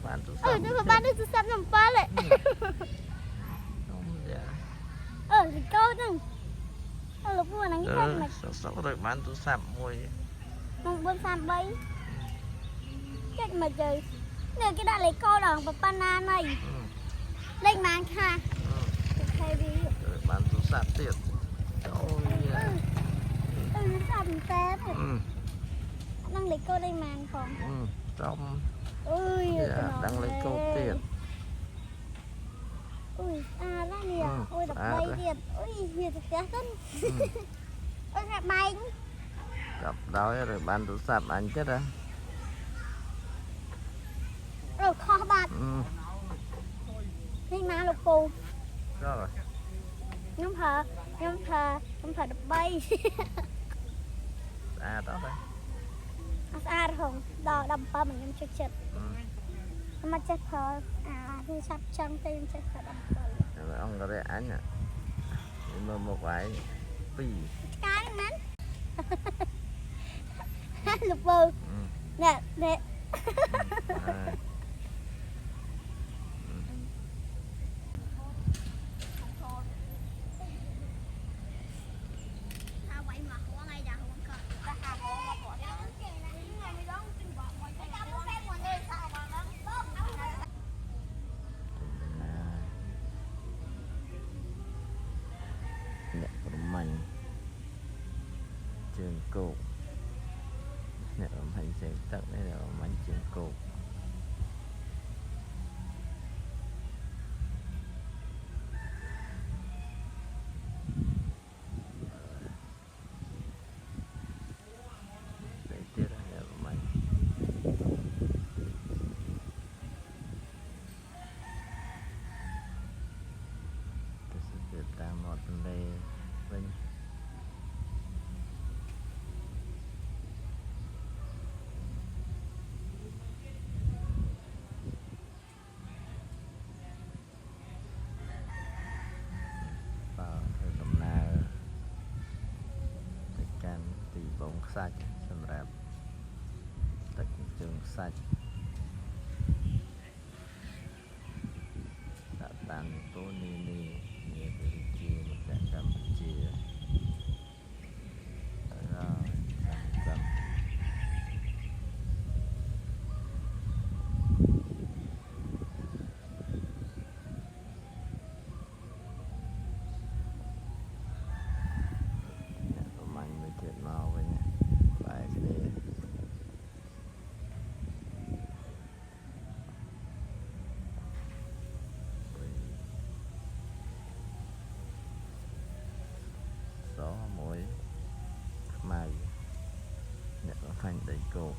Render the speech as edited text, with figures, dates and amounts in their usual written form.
បានទូរស័ អឺ ព្ទ នេះបានទូរស័ព្ទខ្ញុំ7ហ៎ លីកោហ្នឹងលោកពូហ្នឹងគេមិន សុករើបានទូរស័ព្ទមួយ 433ចេញមកទៅនេះគេដាក់លេខកូដដល់ប៉ុណ្ណាណៃលេខម៉ានខាខេវី បានទូរស័ព្ទទៀតអូយ សាប់តែហ្នឹងលេខកូដលេខម៉ានផង ចំ អើយ ដឹងលេខកូដទៀត អើយស្អាតណាស់នេះអូយ13ទៀតអើយវាទៅផ្ទះទៅអើយថាបែង ចាប់ដោយរើបានទូរស័ព្ទអញចិត្តហ៎ អូខុសបាត់នេះម៉ាលោកពូ ចុះ ខ្ញុំប្រើ13 ស្អាតអត់ទេ ស្អាតហងដល់17មិនខ្ញុំជិះចិត្តខ្ញុំមកចេះប្រើទូរស័ព្ទចឹងទៅខ្ញុំចេះប្រើ17 អង្គរៈអញមើលមកឯង2 ឆ្កែមែនលោកពូនេះនេះ អ្នកប្រមាញ់ជើងគោកអ្នកប្រមាញ់ជើងទឹកនេះអ្នកប្រមាញ់ជើងគោកទៅទៀតអ្នកប្រមាញ់ទៅតាមមាត់ទន្លេវិញធ្វើដំណើរទៅកាន់ទីបងខ្សាច់សម្រាប់ទឹកជើងខ្សាច់ដាក់តាមតូនីនីនេះគឺជាមកកម្ពុជាចាំប្រមាញ់មួយទៀតមកវិញបែរគ្នាសមួយខ្មៅអ្នកប្រមាញ់ដីគោក